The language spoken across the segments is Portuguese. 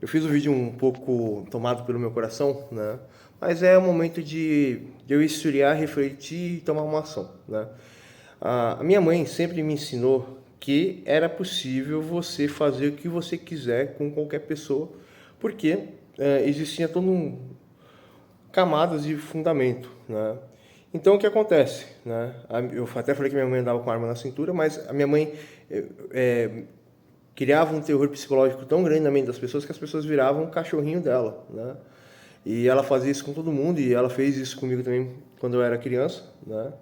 Eu fiz o vídeo um pouco tomado pelo meu coração, né? Mas é o momento de eu esfriar, refletir e tomar uma ação, né? A minha mãe sempre me ensinou que era possível você fazer o que você quiser com qualquer pessoa, porque existia todo camadas de fundamento, né? Então o que acontece, né? Eu até falei que minha mãe andava com arma na cintura, mas a minha mãe é, criava um terror psicológico tão grande na mente das pessoas que as pessoas viravam um cachorrinho dela, né? E ela fazia isso com todo mundo e ela fez isso comigo também quando eu era criança, né?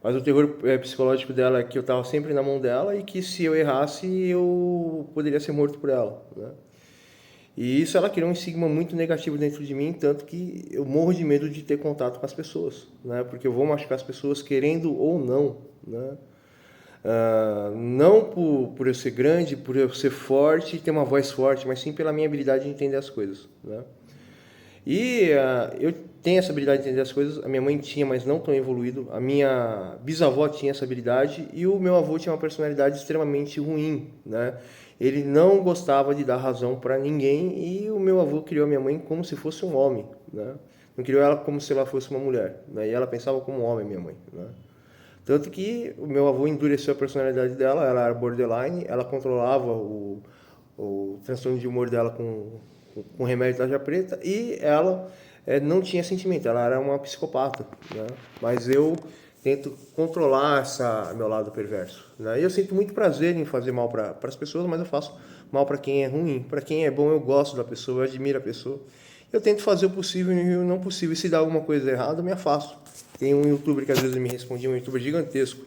Mas o terror psicológico dela é que eu estava sempre na mão dela e que se eu errasse eu poderia ser morto por ela, né? E isso ela criou um estigma muito negativo dentro de mim, tanto que eu morro de medo de ter contato com as pessoas, né? Porque eu vou machucar as pessoas querendo ou não, né? Não por eu ser grande, por eu ser forte e ter uma voz forte, mas sim pela minha habilidade de entender as coisas, né? E eu tenho essa habilidade de entender as coisas, a minha mãe tinha, mas não tão evoluído, a minha bisavó tinha essa habilidade e o meu avô tinha uma personalidade extremamente ruim, né? Ele não gostava de dar razão para ninguém e o meu avô criou a minha mãe como se fosse um homem, né? Não criou ela como se ela fosse uma mulher, né? E ela pensava como um homem, minha mãe, né? Tanto que o meu avô endureceu a personalidade dela, ela era borderline, ela controlava o transtorno de humor dela com remédio tarja preta e ela não tinha sentimento, ela era uma psicopata, né? Mas eu tento controlar essa meu lado perverso, né? E eu sinto muito prazer em fazer mal para as pessoas, mas eu faço mal para quem é ruim, para quem é bom eu gosto da pessoa, eu admiro a pessoa. Eu tento fazer o possível e o não possível. E se dá alguma coisa errada, eu me afasto. Tem um youtuber que às vezes me respondia, um youtuber gigantesco.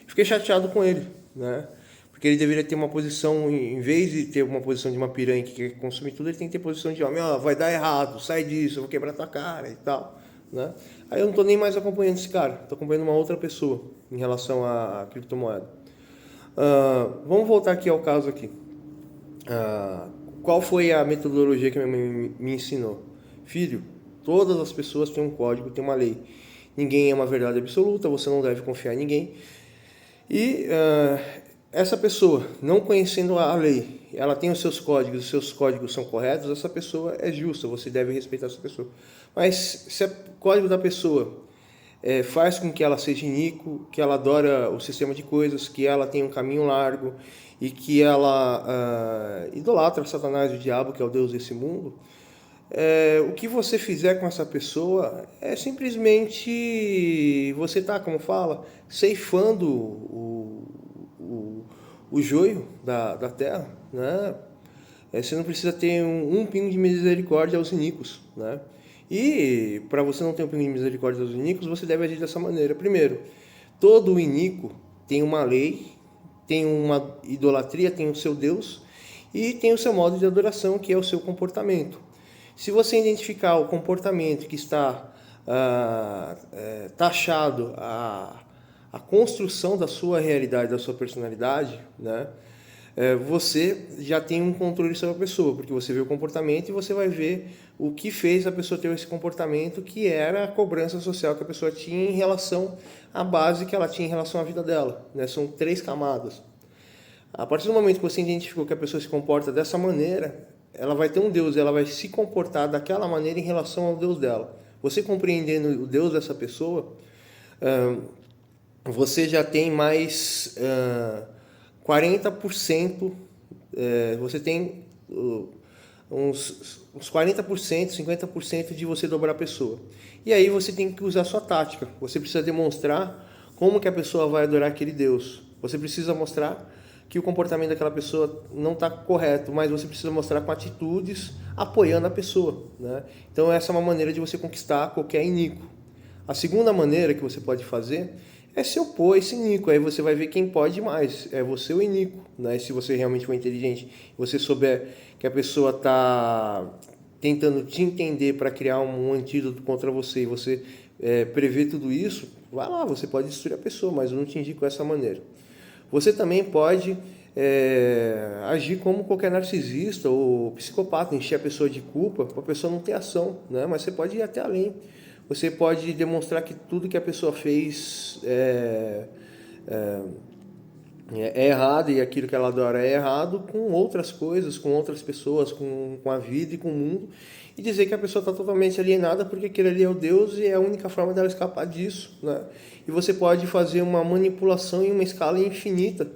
Fiquei chateado com ele, né? Porque ele deveria ter uma posição, em vez de ter uma posição de uma piranha que quer consumir tudo, ele tem que ter posição de homem, ó, vai dar errado, sai disso, eu vou quebrar tua cara e tal, né? Aí eu não tô nem mais acompanhando esse cara, tô acompanhando uma outra pessoa em relação à criptomoeda. Vamos voltar aqui ao caso aqui. Ah, qual foi a metodologia que minha mãe me ensinou? Filho, todas as pessoas têm um código, têm uma lei. Ninguém é uma verdade absoluta, você não deve confiar em ninguém. E essa pessoa, não conhecendo a lei, ela tem os seus códigos são corretos, essa pessoa é justa, você deve respeitar essa pessoa. Mas se o código da pessoa faz com que ela seja iníquo, que ela adora o sistema de coisas, que ela tem um caminho largo e que ela idolatra Satanás, o diabo, que é o Deus desse mundo, o que você fizer com essa pessoa é simplesmente você tá, como fala, ceifando o joio da terra, né? Você não precisa ter um pingo de misericórdia aos iníquos, né? E para você não ter um pingo de misericórdia aos iníquos, você deve agir dessa maneira. Primeiro, todo iníquo tem uma lei, tem uma idolatria, tem o seu Deus e tem o seu modo de adoração, que é o seu comportamento. Se você identificar o comportamento que está taxado a construção da sua realidade, da sua personalidade, né? Você já tem um controle sobre a pessoa, porque você vê o comportamento e você vai ver o que fez a pessoa ter esse comportamento, que era a cobrança social que a pessoa tinha em relação à base que ela tinha em relação à vida dela, né? São três camadas. A partir do momento que você identificou que a pessoa se comporta dessa maneira, ela vai ter um Deus, ela vai se comportar daquela maneira em relação ao Deus dela. Você compreendendo o Deus dessa pessoa, você já tem mais 40%, você tem uns 40%, 50% de você dobrar a pessoa. E aí você tem que usar a sua tática. Você precisa demonstrar como que a pessoa vai adorar aquele Deus. Você precisa mostrar que o comportamento daquela pessoa não está correto, mas você precisa mostrar com atitudes apoiando a pessoa, né? Então essa é uma maneira de você conquistar qualquer iníquo. A segunda maneira que você pode fazer é se opor a esse iníquo. Aí você vai ver quem pode mais. É você o iníquo, né? Se você realmente for inteligente, você souber que a pessoa está tentando te entender para criar um antídoto contra você e você prever tudo isso, vai lá, você pode destruir a pessoa, mas eu não te indico dessa maneira. Você também pode agir como qualquer narcisista ou psicopata, encher a pessoa de culpa para a pessoa não ter ação, né? Mas você pode ir até além. Você pode demonstrar que tudo que a pessoa fez é errado e aquilo que ela adora é errado com outras coisas, com outras pessoas, com a vida e com o mundo, e dizer que a pessoa está totalmente alienada porque aquele ali é o Deus e é a única forma dela escapar disso, né? E você pode fazer uma manipulação em uma escala infinita,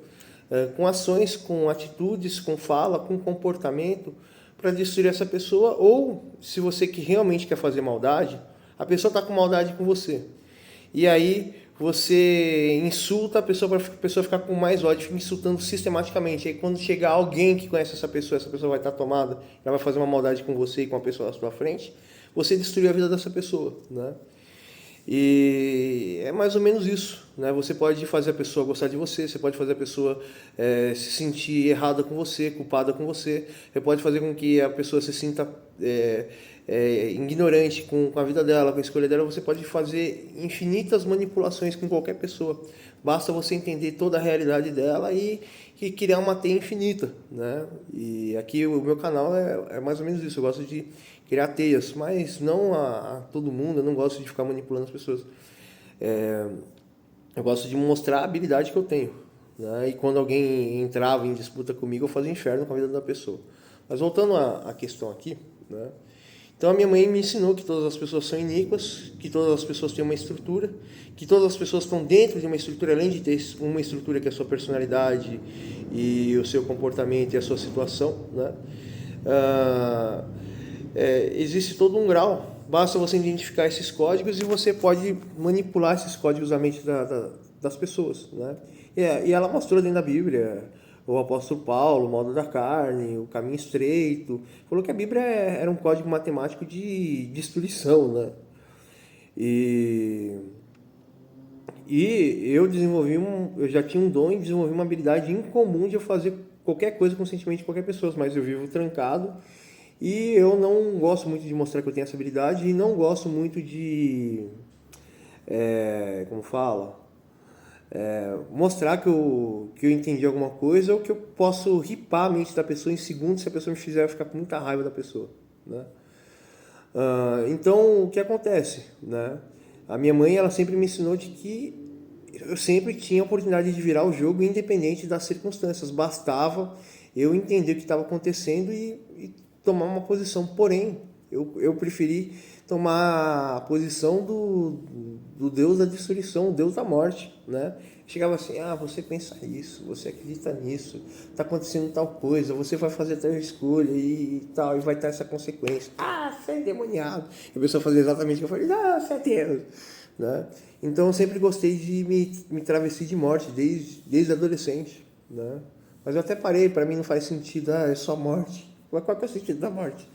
com ações, com atitudes, com fala, com comportamento, para destruir essa pessoa, ou se você que realmente quer fazer maldade, a pessoa está com maldade com você. E aí você insulta a pessoa para a pessoa ficar com mais ódio, fica insultando sistematicamente. Aí quando chegar alguém que conhece essa pessoa vai estar tomada, ela vai fazer uma maldade com você e com a pessoa à sua frente, você destruiu a vida dessa pessoa, né? E é mais ou menos isso, né? Você pode fazer a pessoa gostar de você, você pode fazer a pessoa se sentir errada com você, culpada com você, você pode fazer com que a pessoa se sinta ignorante com a vida dela, com a escolha dela. Você pode fazer infinitas manipulações com qualquer pessoa. Basta você entender toda a realidade dela e criar uma teia infinita, né? E aqui o meu canal é mais ou menos isso. Eu gosto de criar teias, mas não a todo mundo. Eu não gosto de ficar manipulando as pessoas. Eu gosto de mostrar a habilidade que eu tenho, né? E quando alguém entrava em disputa comigo, eu fazia inferno com a vida da pessoa. Mas voltando à questão aqui, né? Então a minha mãe me ensinou que todas as pessoas são iníquas, que todas as pessoas têm uma estrutura, que todas as pessoas estão dentro de uma estrutura, além de ter uma estrutura que é a sua personalidade e o seu comportamento e a sua situação, né? Existe todo um grau. Basta você identificar esses códigos e você pode manipular esses códigos na mente das pessoas, né? E ela mostrou dentro da Bíblia o apóstolo Paulo, o modo da carne, o caminho estreito. Falou que a Bíblia era um código matemático de destruição, né? E, e eu já tinha um dom e desenvolvi uma habilidade incomum de eu fazer qualquer coisa com o sentimento de qualquer pessoa, mas eu vivo trancado e eu não gosto muito de mostrar que eu tenho essa habilidade e não gosto muito de, como fala, mostrar que eu entendi alguma coisa ou que eu posso ripar a mente da pessoa em segundos se a pessoa me fizer ficar com muita raiva da pessoa, né? Então, o que acontece, né? A minha mãe, ela sempre me ensinou de que eu sempre tinha a oportunidade de virar o jogo independente das circunstâncias. Bastava eu entender o que estava acontecendo e tomar uma posição. Porém, eu preferi tomar a posição do Deus da destruição, o Deus da morte, né? Chegava assim, você pensa isso, você acredita nisso, está acontecendo tal coisa, você vai fazer tal escolha e tal, e vai ter essa consequência. Você é endemoniado. E a pessoa fazia exatamente o que eu falei, você é Deus, né? Então eu sempre gostei de me travestir de morte, desde adolescente, né? Mas eu até parei, para mim não faz sentido, é só morte. Mas qual que é o sentido da morte?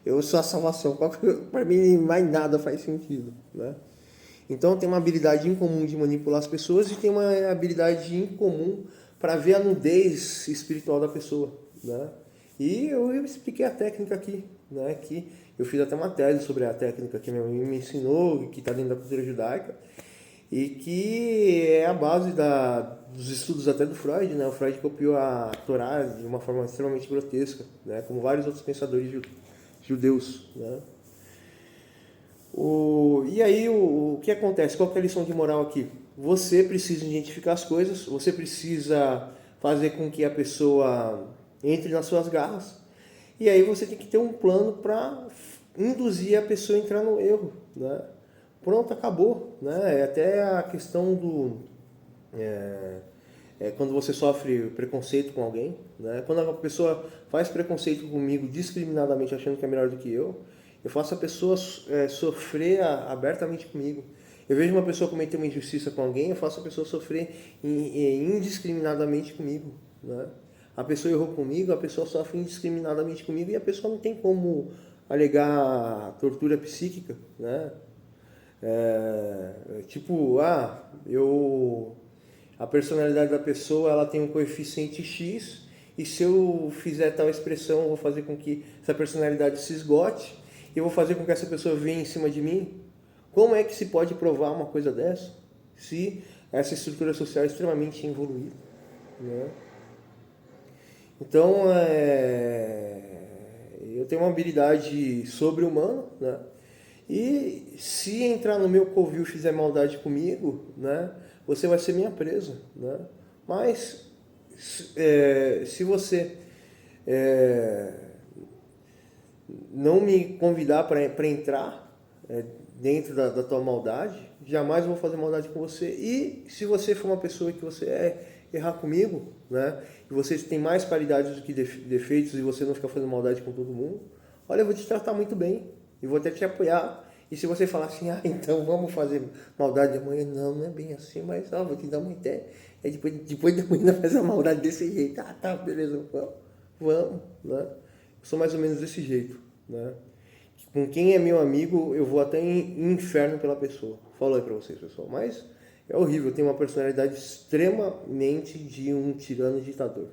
Eu sou a salvação, para mim mais nada faz sentido, né? Então tem uma habilidade incomum de manipular as pessoas e tem uma habilidade incomum para ver a nudez espiritual da pessoa, né? E eu expliquei a técnica aqui, né? Que eu fiz até uma tese sobre a técnica que minha mãe me ensinou, que está dentro da cultura judaica e que é a base dos estudos até do Freud, né? O Freud copiou a Torá de uma forma extremamente grotesca, né? Como vários outros pensadores judeus, né? E aí o que acontece? Qual que é a lição de moral aqui? Você precisa identificar as coisas, você precisa fazer com que a pessoa entre nas suas garras, e aí você tem que ter um plano para induzir a pessoa a entrar no erro, né? Pronto, acabou, né? É até a questão quando você sofre preconceito com alguém, né? Quando a pessoa faz preconceito comigo discriminadamente achando que é melhor do que eu faço a pessoa sofrer abertamente comigo. Eu vejo uma pessoa cometer uma injustiça com alguém, eu faço a pessoa sofrer indiscriminadamente comigo, né? A pessoa errou comigo, a pessoa sofre indiscriminadamente comigo e a pessoa não tem como alegar tortura psíquica, né? Tipo, a personalidade da pessoa ela tem um coeficiente X e se eu fizer tal expressão eu vou fazer com que essa personalidade se esgote e eu vou fazer com que essa pessoa venha em cima de mim. Como é que se pode provar uma coisa dessa se essa estrutura social é extremamente evoluída, né? Então, eu tenho uma habilidade sobre-humana, né? E se entrar no meu covil e fizer maldade comigo, né? Você vai ser minha presa, né? Mas se você é, não me convidar para entrar dentro da tua maldade, jamais vou fazer maldade com você. E se você for uma pessoa que você errar comigo, né, e você tem mais qualidades do que defeitos e você não fica fazendo maldade com todo mundo, olha, eu vou te tratar muito bem e vou até te apoiar. E se você falar assim, então vamos fazer maldade amanhã, não é bem assim, mas vou te dar uma ideia. Depois da manhã fazer uma maldade desse jeito. Tá, beleza, vamos, né? Eu sou mais ou menos desse jeito, né? Com quem é meu amigo, eu vou até em inferno pela pessoa. Falo aí pra vocês, pessoal. Mas é horrível, eu tenho uma personalidade extremamente de um tirano ditador.